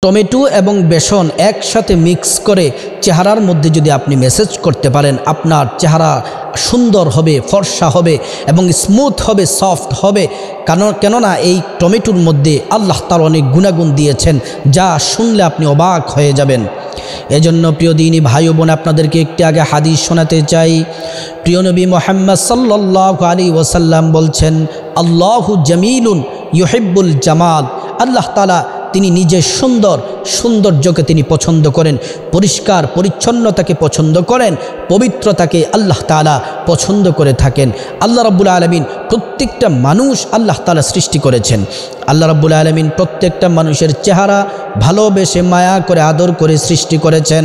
Tomato এবং বেসন একসাথে mix করে চেহারার মধ্যে যদি আপনি মেসেজ করতে পারেন, আপনার চেহারা সুন্দর হবে, ফর্সা হবে এবং স্মুথ হবে, সফট হবে। কেননা এই টমেটোর মধ্যে আল্লাহ তাআলা অনেক গুণাগুণ দিয়েছেন, যা শুনলে আপনি অবাক হয়ে যাবেন। এজন্য প্রিয় দিনী ভাই ও বোন, আপনাদেরকে একটি আগে হাদিস শোনাতে চাই। প্রিয় নবী মুহাম্মদ সাল্লাল্লাহু আলাইহি ওয়াসাল্লাম বলছেন, আল্লাহু জামিলুন ইউহিব্বুল জামাল। আল্লাহ তাআলা তিনি নিজে সুন্দর, সৌন্দর্যকে তিনি পছন্দ করেন, পরিষ্কার পরিচ্ছন্নতাকে পছন্দ করেন, পবিত্রতাকে আল্লাহ তাআলা পছন্দ করে থাকেন। আল্লাহ রাব্বুল আলামিন প্রত্যেকটা মানুষ আল্লাহ তাআলা সৃষ্টি করেছেন। আল্লাহ রাব্বুল আলামিন প্রত্যেকটা মানুষের চেহারা ভালোবেসে মায়া করে আদর করে সৃষ্টি করেছেন।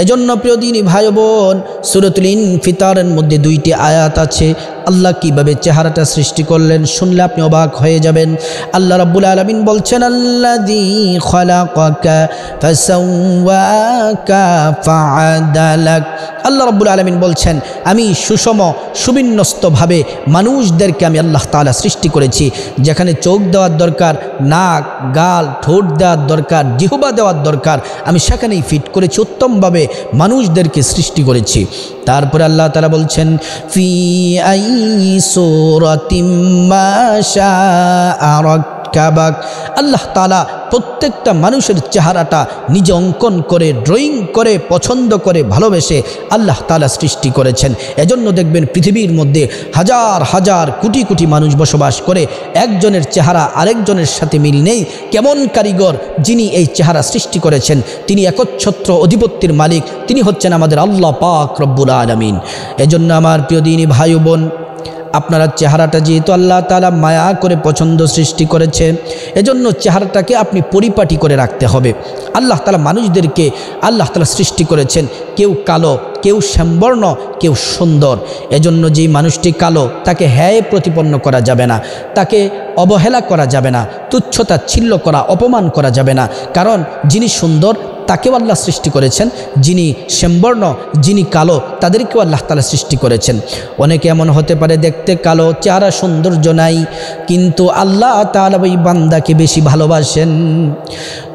এজন্য প্রিয় দিনী ভাই বোন, সূরাতুল ইনফিতারের মধ্যে 2টি আয়াত আছে। আল্লাহ কিভাবে চেহারাটা সৃষ্টি করলেন শুনলে আপনি অবাক হয়ে যাবেন। আল্লাহ রাব্বুল আলামিন বলছেন, আল্লাযী খালাকাকা ফাসাওয়াকা ফাআদালাক। আল্লাহ রাব্বুল আলামিন বলছেন, আমি সুষম সুবিন্যস্তভাবে মানুষদেরকে আমি আল্লাহ তাআলা সৃষ্টি করেছি। যেখানে চোখ দেওয়ার দরকার, নাক, গাল, ঠোঁট দেওয়ার দরকার, জিহ্বা দেওয়ার দরকার, আমি সেখানেই ফিট করেছি, উত্তমভাবে মানুষদেরকে সৃষ্টি করেছি। তারপরে আল্লাহ তাআলা বলছেন, ফি আই সূরাতিম মা শাআ রাক্কাবাক। আল্লাহ তাআলা প্রত্যেকটা মানুষের চেহারাটা নিজে অঙ্কন করে, ড্রয়িং করে, পছন্দ করে, ভালোবেসে আল্লাহ তাআলা সৃষ্টি করেছেন। এজন্য দেখবেন পৃথিবীর মধ্যে হাজার হাজার কোটি কোটি মানুষ বসবাস করে, একজনের চেহারা আরেকজনের সাথে মিল নেই। কেমন কারিগর যিনি এই চেহারা সৃষ্টি করেছেন, তিনি একচ্ছত্র অধিপত্যের মালিক, তিনি হচ্ছেন আমাদের আল্লাহ পাক রব্বুল আলামিন। এজন্য আমার প্রিয় দিনী ভাই ও বোন, আপনারা চেহারাটা যেহেতু আল্লাহ তাআলা মায়া করে পছন্দ সৃষ্টি করেছে, এজন্য চেহারাটাকে আপনি পরিপাটি করে রাখতে হবে। আল্লাহ তাআলা মানুষদেরকে আল্লাহ তাআলা সৃষ্টি করেছেন, কেউ কালো, কেউ শ্যামবর্ণ, কেউ সুন্দর। এজন্য যেই মানুষটি কালো তাকে হ্যায় প্রতিপন্ন করা যাবে না, তাকে অবহেলা করা যাবে না, তুচ্ছতাচ্ছিল্য করা, অপমান করা যাবে না। কারণ যিনি সুন্দর তাকেও আল্লাহ সৃষ্টি করেছেন, যিনি শ্যামবর্ণ, যিনি কালো, তাদেরকেও আল্লাহ তাআলা সৃষ্টি করেছেন। অনেকে এমন হতে পারে দেখতে কালো, চেহারা সৌন্দর্য নাই, কিন্তু আল্লাহ তাআলা ওই বান্দাকে বেশি ভালোবাসেন।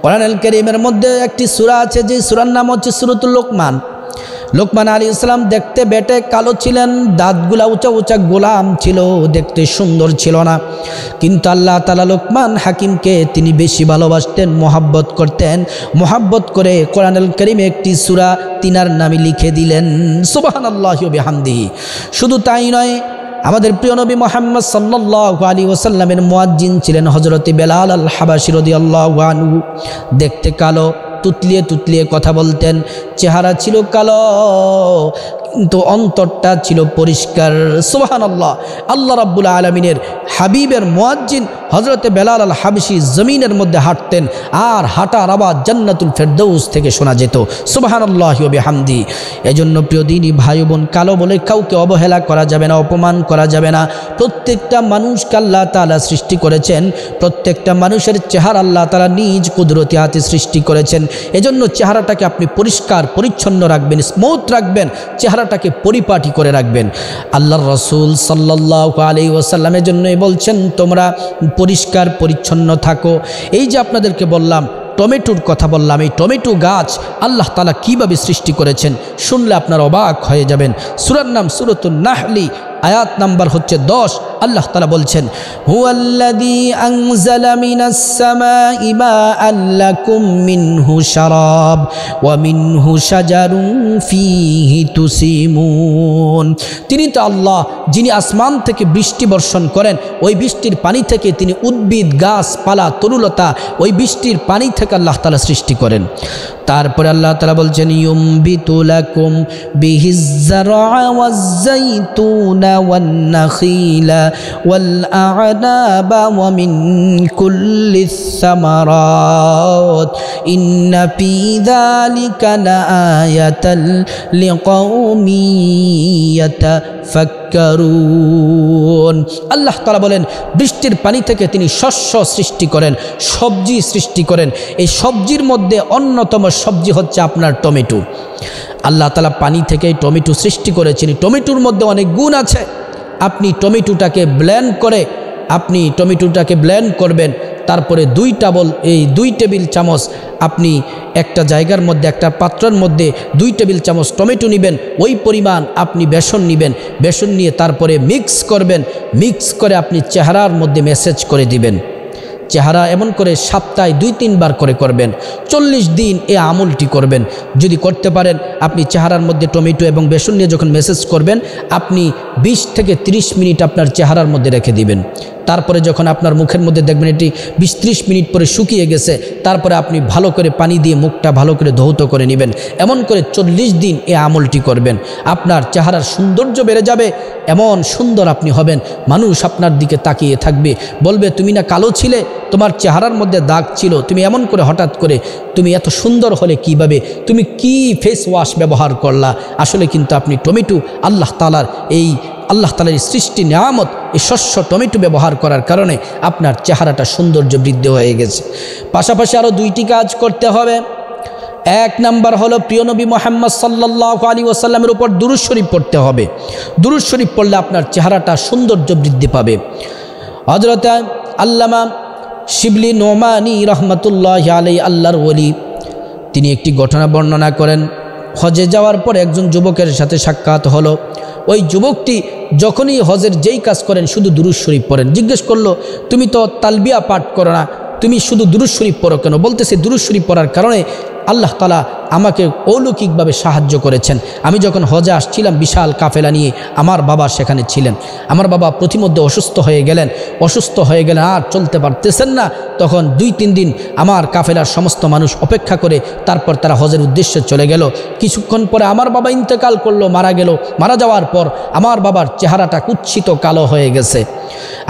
কোরআনুল কারীমের মধ্যে একটি সূরা আছে, যে সূরার নাম হচ্ছে সূরাতুল লোকমান। লোকমান আলাইহিস সালাম দেখতে বেটে কালো ছিলেন, দাঁতগুলা উঁচা উঁচা গোলাম ছিল, দেখতে সুন্দর ছিল না। কিন্তু আল্লাহ তাআলা লোকমান হাকিমকে তিনি বেশি ভালোবাসতেন, মহাব্বত করতেন। মহাব্বত করে কোরআনুল কারীমে একটি সূরা তিনার নামে লিখে দিলেন। সুবহানাল্লাহি ওয়া বিহামদিহি। শুধু তাই নয়, আমাদের প্রিয় নবী মুহাম্মদ সাল্লাল্লাহু আলাইহি ওয়াসাল্লামের মুয়াজ্জিন ছিলেন হযরতে বেলাল আল হাবাশী রাদিয়াল্লাহু আনহু। দেখতে কালো, তুতলিয়ে তুতলিয়ে কথা বলতেন, চেহারা ছিল কালো কিন্তু অন্তরটা ছিল পরিষ্কার। সুবহানাল্লাহ। আল্লাহ রাব্বুল আলামিনের হাবিবের মুয়াজ্জিন হযরতে বেলাল আল হাবশী জমিনের মধ্যে হাঁটতেন, আর হাঁটার আওয়াজ জান্নাতুল ফেরদৌস থেকে শোনা যেত। সুবহানাল্লাহি ওয়া বিহামদিহি। এজন্য প্রিয় দিনী ভাই বোন, কালো বলে কাউকে অবহেলা করা যাবে না, অপমান করা যাবে না। প্রত্যেকটা মানুষকে আল্লাহ তাআলা সৃষ্টি করেছেন, প্রত্যেকটা মানুষের চেহারা আল্লাহ তাআলা নিজ কুদরতি হাতে সৃষ্টি করেছেন। এজন্য চেহারাটাকে আপনি পরিষ্কার পরিচ্ছন্ন রাখবেন, স্মুথ রাখবেন, চেহারাটাকে পরিপাটি করে রাখবেন। আল্লাহর রাসূল সাল্লাল্লাহু আলাইহি ওয়াসাল্লামের জন্যই বলছেন, তোমরা পরিষ্কার পরিচ্ছন্ন থাকো। এই যে আপনাদেরকে বললাম, টমেটোর কথা বললাম, এই টমেটো গাছ আল্লাহ তাআলা কিভাবে সৃষ্টি করেছেন শুনলে আপনারা অবাক হয়ে যাবেন। সূরার নাম সূরাতুন নাহলি, আয়াত নাম্বার হচ্ছে 10। আল্লাহ তাআলা বলছেন, হুয়াল্লাযী আনজালা মিনাস সামাই মাআন লাকুম মিনহু শারাব ওয়া মিনহু শাজারুন ফীহি তুসিমুন। তিনি তো আল্লাহ, যিনি আসমান থেকে বৃষ্টি বর্ষণ করেন, ওই বৃষ্টির পানি থেকে তিনি উদ্ভিদ, গাছপালা, তরুলতা, ওই বৃষ্টির পানি থেকে আল্লাহ তাআলা সৃষ্টি করেন। তারপরে আল্লাহ তাআলা বলছেন, ইউমবিতু লাকুম বিহিজ যারআ ওয়াজ যাইতুনা ওয়ান নাখিলা ওয়াল আ'নাবা ওয়া মিন কুল্লিস সামারাত ইন্না ফী যালিকা লাআয়াতাল লিকাওমি ইয়াতাফাক্কারুন। আল্লাহ তাআলা বলেন, বৃষ্টির পানি থেকে তিনি শস্য সৃষ্টি করেন, সবজি সৃষ্টি করেন। এই সবজির মধ্যে অন্যতম সবজি হচ্ছে আপনার টমেটো। আল্লাহ তাআলা পানি থেকে টমেটো সৃষ্টি করেছেন। টমেটোর মধ্যে অনেক গুণ আছে। আপনি টমেটোটাকে ব্লেন্ড করবেন, তারপরে 2 টেবিল চামচ আপনি একটা জায়গার মধ্যে একটা পাত্রের মধ্যে 2 টেবিল চামচ টমেটো নেবেন, ওই পরিমাণ আপনি বেসন নেবেন, বেসন নিয়ে তারপরে মিক্স করবেন, মিক্স করে আপনি চেহারার মধ্যে ম্যাসেজ করে দিবেন। চেহারা এমন করে সপ্তাহে 2-3 বার করে করবেন, 40 দিন এই আমলটি করবেন। যদি করতে পারেন আপনি চেহারার মধ্যে টমেটো এবং বেসন নিয়ে যখন ম্যাসেজ করবেন আপনি 20 থেকে 30 মিনিট আপনার চেহারার মধ্যে রেখে দিবেন। তারপরে যখন আপনার মুখের মধ্যে দেখবেন এটি 20-30 মিনিট পরে শুকিয়ে গেছে, তারপরে আপনি ভালো করে পানি দিয়ে মুখটা ভালো করে ধৌত করে নেবেন। এমন করে 40 দিন এই আমলটি করবেন, আপনার চেহারার সৌন্দর্য বেড়ে যাবে, এমন সুন্দর আপনি হবেন, মানুষ আপনার দিকে তাকিয়ে থাকবে, বলবে তুমি না কালো ছিলে, তোমার চেহারার মধ্যে দাগ ছিল, তুমি এমন করে হঠাৎ করে তুমি এত সুন্দর হলে কিভাবে, তুমি কি ফেস ওয়াশ ব্যবহার করলা? আসলে কিন্তু আপনি টমেটো আল্লাহ তাআলার সৃষ্টি নিয়ামত, এই শস্য টমেটো ব্যবহার করার কারণে আপনার চেহারাটা সৌন্দর্য বৃদ্ধি হয়ে গেছে। পাশাপাশি আরও 2টি কাজ করতে হবে। 1 নাম্বার হলো প্রিয় নবী মুহাম্মদ সাল্লাল্লাহু আলাইহি ওয়াসাল্লামের উপর দুরূদ শরীফ পড়তে হবে। দুরূদ শরীফ পড়লে আপনার চেহারাটা সৌন্দর্য বৃদ্ধি পাবে। হযরত আল্লামা শিবলি নোমানি রহমতুল্লাহি আলাইহি, আল্লাহর ওলি, তিনি একটি ঘটনা বর্ণনা করেন। হজে যাওয়ার পর একজন যুবকের সাথে সাক্ষাৎ হলো। ওই যুবকটি যখনই হজের যেই কাজ করেন শুধু দুরূদ শরীফ পড়েন। জিজ্ঞেস করলো, তুমি তো তালবিয়া পাঠ করো না, তুমি শুধু দুরূদ শরীফ পড়ো কেন? বলতেছে, দুরূদ শরীফ পড়ার কারণে আল্লাহ তাআলা আমাকে অলৌকিকভাবে সাহায্য করেছেন। আমি যখন হজে আসছিলাম বিশাল কাফেলা নিয়ে, আমার বাবা সেখানে ছিলেন। আমার বাবা প্রতিমধ্যে অসুস্থ হয়ে গেলেন আর চলতে পারতেছেন না। তখন 2-3 দিন আমার কাফেলার সমস্ত মানুষ অপেক্ষা করে তারপর তারা হজের উদ্দেশ্যে চলে গেল। কিছুক্ষণ পরে আমার বাবা ইন্তেকাল করলো, মারা যাওয়ার পর আমার বাবার চেহারাটা কুৎসিত কালো হয়ে গেছে।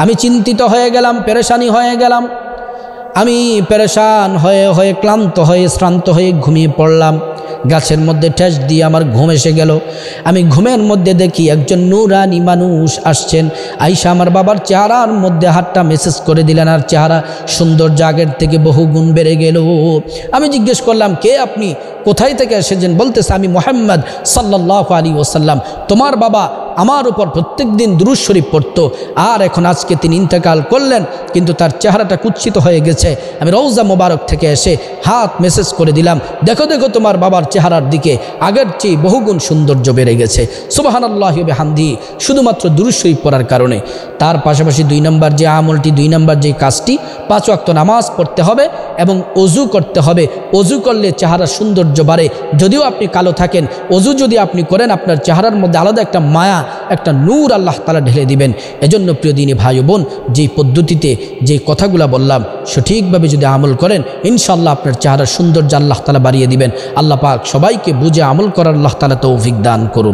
আমি চিন্তিত হয়ে গেলাম, পেরেশানি হয়ে গেলাম। আমি পেরেশান হয়ে ক্লান্ত হয়ে শ্রান্ত হয়ে ঘুমিয়ে পড়লাম। গাছের মধ্যে ঠেস দিয়ে আমার ঘুম এসে গেল। আমি ঘুমের মধ্যে দেখি একজন নূরানি মানুষ আসছেন, আইসা আমার বাবার চেহারার মধ্যে হাতটা মেসেজ করে দিলেন, আর চেহারা সৌন্দর্য আগের থেকে বহু গুণ বেড়ে গেল। আমি জিজ্ঞেস করলাম, কে আপনি, কোথায় থেকে এসেছেন? বলতেছে, আমি মুহাম্মদ সাল্লাল্লাহু আলাইহি ওয়াসাল্লাম, তোমার বাবা আমার উপর প্রত্যেক দিন দুরূদ শরীফ পড়তো, আর এখন আজকে তিনি ইন্তেকাল করলেন, কিন্তু তার চেহারাটা কুৎসিত হয়ে গেছে। আমি রওজা মোবারক থেকে এসে হাত মেসেজ করে দিলাম, দেখো তোমার বাবার চেহারার দিকে আগের চেয়ে বহুগুণ সৌন্দর্য বেড়ে গেছে। সুবহানাল্লাহি ওয়া বিহামদিহি, শুধুমাত্র দুরূদ শরীফ পড়ার কারণে। তার পাশাপাশি 2 নম্বর যে আমলটি, 2 নম্বর যে কাজটি, 5 ওয়াক্ত নামাজ পড়তে হবে এবং অজু করতে হবে। অজু করলে চেহারার সৌন্দর্য বাড়ে। যদিও আপনি কালো থাকেন, অজু যদি আপনি করেন আপনার চেহারার মধ্যে আলাদা একটা মায়া, একটা নূর আল্লাহ তাআলা ঢেলে দিবেন। এজন্য প্রিয় দিনী ভাই ও বোন, যেই পদ্ধতিতে যে কথাগুলো বললাম সঠিকভাবে যদি আমল করেন, ইনশাআল্লাহ আপনার চেহারার সৌন্দর্য আল্লাহ তাআলা বাড়িয়ে দিবেন। আল্লাহ পাক সবাইকে বুঝে আমল করার আল্লাহ তাআলা তৌফিক দান করুন।